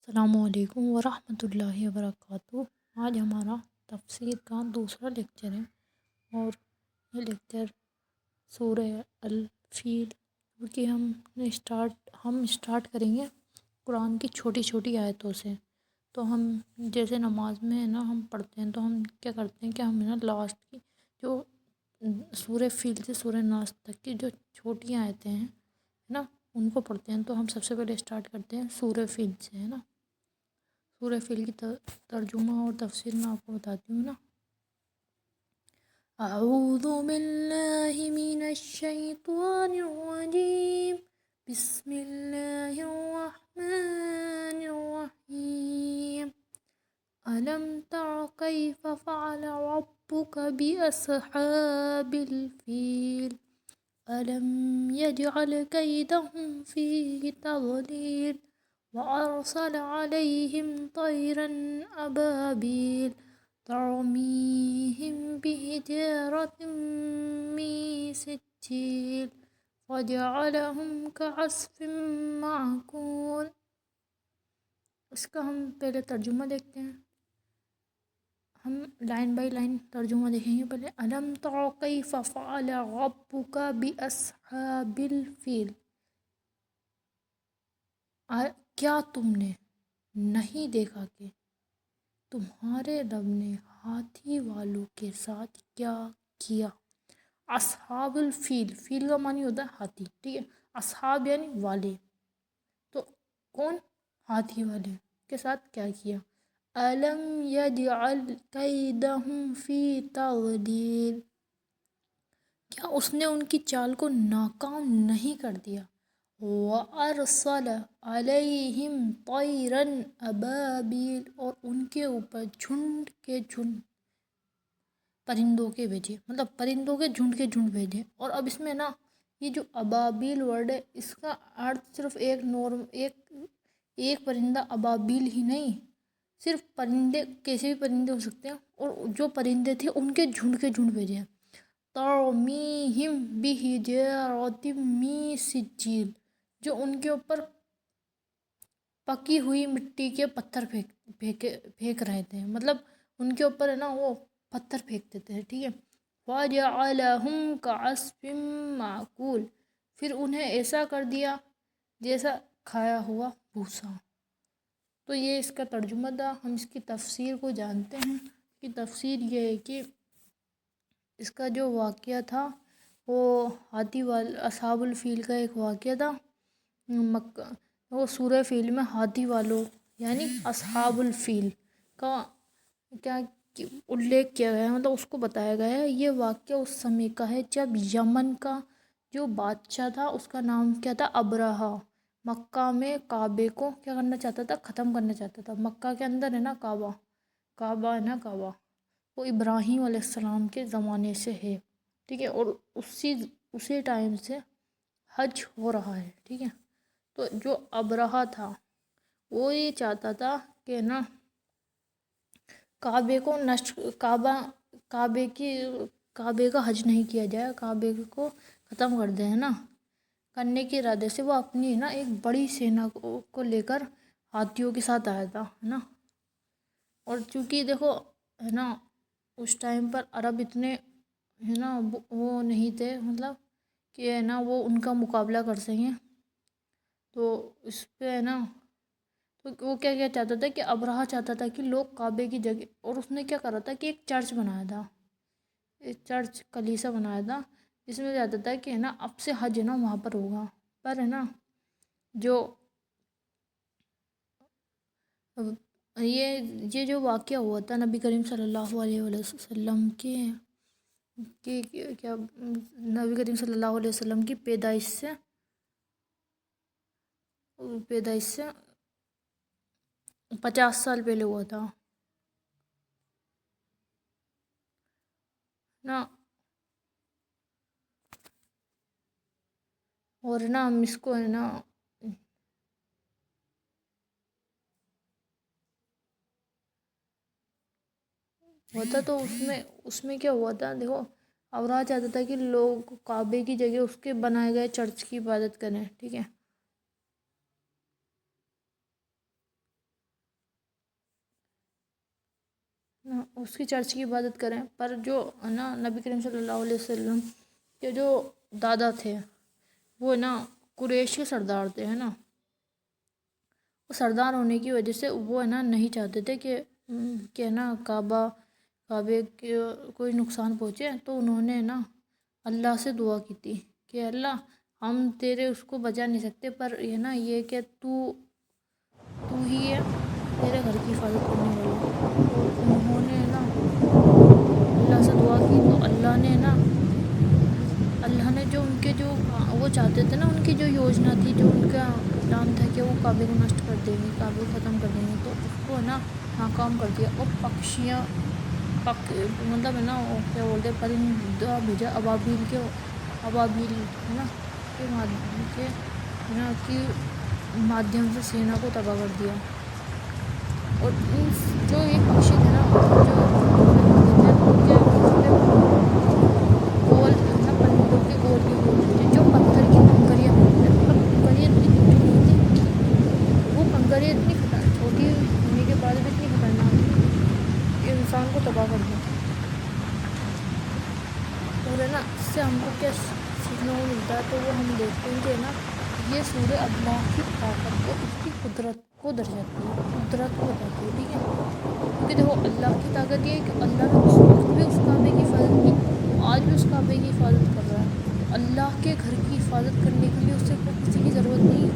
السلام علیکم ورحمۃ اللہ وبرکاتہ۔ آج ہمارا تفسیر کا دوسرا لیکچر ہے اور یہ لیکچر سورہ الفیل کیونکہ ہم اسٹارٹ کریں گے قرآن کی چھوٹی چھوٹی آیتوں سے۔ تو ہم جیسے نماز میں ہے نا ہم پڑھتے ہیں تو ہم کیا کرتے ہیں کہ ہم ہے نا لاسٹ کی جو سورہ فیل سے سورہ ناس تک کی جو چھوٹی آیتیں ہیں نا ان کو پڑھتے ہیں۔ تو ہم سب سے پہلے اسٹارٹ کرتے ہیں سورہ فیل سے ہے نا۔ سورہ فیل کی ترجمہ اور تفسیر میں آپ کو بتاتی ہوں نا۔ اعوذ باللہ من الشیطان الرجیم، بسم اللہ الرحمن الرحیم۔ ألم تر كيف فعل ربك بأصحاب الفيل ألم يجعل كيدهم في تضليل وأرسل عليهم طيرا أبابيل ترميهم بحجارة من سجيل فجعلهم كعصف معقول۔ اس کا ہم پہلے ترجمہ دیکھتے ہیں، ہم لائن بائی لائن ترجمہ دیکھیں گے۔ پہلے الم تر کیف فعل ربک باصحاب الفیل، کیا تم نے نہیں دیکھا کہ تمہارے رب نے ہاتھی والوں کے ساتھ کیا کیا۔ اصحاب الفیل، فیل کا معنی ہوتا ہے ہاتھی، ٹھیک ہے۔ اصحاب یعنی والے، تو کون؟ ہاتھی والے کے ساتھ کیا کیا۔ الم یجعل کیدہم فی تضلیل، کیا اس نے ان کی چال کو ناکام نہیں کر دیا۔ وَأَرْسَلَ عَلَيْهِمْ طَيْرًا أَبَابِيلَ، اور ان کے اوپر جھنڈ کے جھنڈ پرندوں کے بھیجے، مطلب پرندوں کے جھنڈ بھیجے۔ اور اب اس میں نا یہ جو ابابیل ورڈ ہے اس کا ارتھ صرف ایک پرندہ ابابیل ہی نہیں، صرف پرندے کیسے بھی پرندے ہو سکتے ہیں، اور جو پرندے تھے ان کے جھنڈ بھیجے۔ ترمیہم بحجارۃ من سجیل، جو ان کے اوپر پکی ہوئی مٹی کے پتھر پھینک رہے تھے، مطلب ان کے اوپر ہے نا وہ پتھر پھینکتے تھے، ٹھیک ہے۔ وَجَعَلَهُمْ كَعَصْفٍ مَّأْكُولٍ، پھر انہیں ایسا کر دیا جیسا کھایا ہوا بھوسا۔ تو یہ اس کا ترجمہ تھا۔ ہم اس کی تفسیر کو جانتے ہیں۔ اس کی تفسیر یہ ہے کہ اس کا جو واقعہ تھا وہ ہاتھی اصحاب الفیل کا ایک واقعہ تھا مکہ، وہ سورہ فیل میں ہاتھی والوں یعنی اصحاب الفیل کا کیا الیکھ کیا گیا ہے، مطلب اس کو بتایا گیا ہے۔ یہ واقعہ اس سمے کا ہے جب یمن کا جو بادشاہ تھا اس کا نام کیا تھا؟ ابرہہ، مکہ میں کعبے کو کیا کرنا چاہتا تھا؟ ختم کرنا چاہتا تھا۔ مکہ کے اندر ہے نا کعبہ ہے نا، کعبہ وہ ابراہیم علیہ السلام کے زمانے سے ہے، ٹھیک ہے، اور اسی ٹائم سے حج ہو رہا ہے، ٹھیک ہے۔ تو جو ابرہہ تھا وہ یہ چاہتا تھا کہ نا کعبے کا حج نہیں کیا جائے، کعبے کو ختم کر دے، ہے نا۔ کرنے کے ارادے سے وہ اپنی نا ایک بڑی سینا کو لے کر ہاتھیوں کے ساتھ آیا تھا، ہے نا۔ اور چونکہ دیکھو ہے نا اس ٹائم پر عرب اتنے ہے نا وہ نہیں تھے، مطلب کہ ہے نا وہ ان کا مقابلہ کر سکیں، تو اس پہ ہے نا تو وہ کیا چاہتا تھا کہ ابرہہ چاہتا تھا کہ لوگ کعبے کی جگہ، اور اس نے کیا کرا تھا کہ ایک چرچ بنایا تھا، ایک چرچ کلیسا بنایا تھا، جس میں چاہتا تھا کہ ہے نا اب سے حج ہے نا وہاں پر ہوگا۔ پر ہے نا یہ جو واقعہ ہوا تھا نبی کریم صلی اللہ علیہ وسلم نبی کریم صلی اللہ علیہ وسلم کی پیدائش سے 50 سال پہلے ہوا تھا نا۔ اور نا ہم اس کو ہے نا ہوتا تو اس میں کیا ہوا تھا، دیکھو ابرہہ چاہتا تھا کہ لوگ کعبے کی جگہ اس کے بنائے گئے چرچ کی عبادت کریں، ٹھیک ہے۔ اس کی چرچ کی عبادت کریں، پر جو ہے نا نبی کریم صلی اللہ علیہ وسلم کے جو دادا تھے وہ نا قریش کے سردار تھے، ہے نا، وہ سردار ہونے کی وجہ سے وہ ہے نا نہیں چاہتے تھے کہ نا کعبے کے کوئی نقصان پہنچے، تو انہوں نے نا اللہ سے دعا کی تھی کہ اللہ ہم تیرے اس کو بچا نہیں سکتے، پر یہ نا یہ کہ تو ہی ہے تیرے گھر کی حفاظت کرنے والا۔ تو انہوں نے نا اللہ سے دعا کی، تو اللہ نے جو ان کے جو وہ چاہتے تھے نا، ان کی جو یوجنا تھی، جو ان کا پلان تھا کہ وہ کعبے کو نشٹ کر دیں گے، کعبے کو ختم کر دیں گے، تو اس کو ہے نا ناکام کر دیا، اور پکشیاں مطلب ہے نا وہ کیا بولتے ہیں، پرندہ بھیجا ابابیل ہے نا کے مادھیم سے سینا کو تباہ کر دیا۔ اور جو یہ پکشی تھے نا، جو پرندے تھے، ان کے گھونسلے گول نا پرندوں کے گول کے گول ہوتے جو پتھر کی کنکریاں پھینکتے تھے، پر کنکریاں اتنی چھوٹی نہیں تھی، وہ کنکریاں اتنی چھوٹی ہونے کے بعد بھی اتنی خطرناک تھی کہ انسان کو تباہ کر دیں۔ اور ہے نا اس سے ہم کو کیا سیکھنے کو ملتا ہے، تو وہ ہم دیکھتے ہیں کہ نا یہ سورہ اللہ کی طاقت اور اس کی قدرت کو درشاتی ہے، قدرت کو بتاتی ہے، ٹھیک ہے، کیونکہ دیکھو اللہ کی طاقت یہ ہے کہ اللہ نے اس وقت بھی اس کعبے کی حفاظت کی، آج بھی اس کعبے کی حفاظت کر رہا ہے، تو اللہ کے گھر کی حفاظت کرنے کے لیے اس سے کسی کی ضرورت نہیں،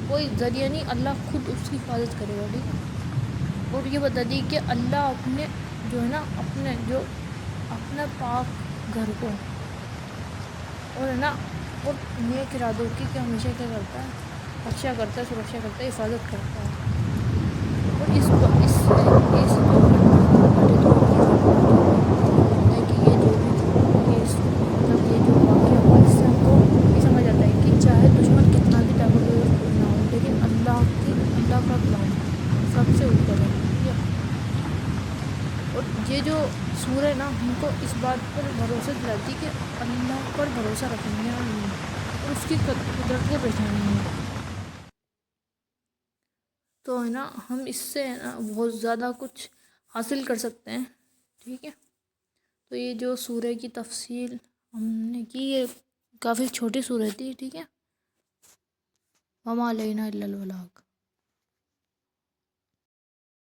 کوئی ذریعہ نہیں، اللہ خود اس کی حفاظت کرے گا، ٹھیک ہے۔ اور یہ بتا دی کہ اللہ اپنے جو ہے نا اپنے پاک گھر کو اور ہے نا اور نیک ارادوں کی کہ ہمیشہ کیا کرتا ہے، رکشا کرتا ہے، سرکشا کرتا ہے، حفاظت کرتا ہے۔ اور اس جو گھٹنا گھٹت ہوئی ہے، گھٹنا جو ہوئی ہے کہ یہ جو بھی مطلب یہ جو واقعہ ہوا، اس سے ہم کو یہ سمجھ آتا ہے کہ چاہے دشمن کتنا بھی طاقتور کیوں نہ ہو، لیکن اللہ کا پلان سب سے اوپر ہے، ٹھیک ہے۔ اور یہ جو سورہ نا ہم کو اس بات پر بھروسہ دلاتی کہ اللہ پر بھروسہ رکھیں گے ہم اور اس کی قدرت کو پہچانیں گے، تو ہے نا ہم اس سے بہت زیادہ کچھ حاصل کر سکتے ہیں، ٹھیک ہے۔ تو یہ جو سورہ کی تفصیل ہم نے کی، یہ کافی چھوٹی سورہ تھی، ٹھیک ہے۔ وما علینا الا البلاغ۔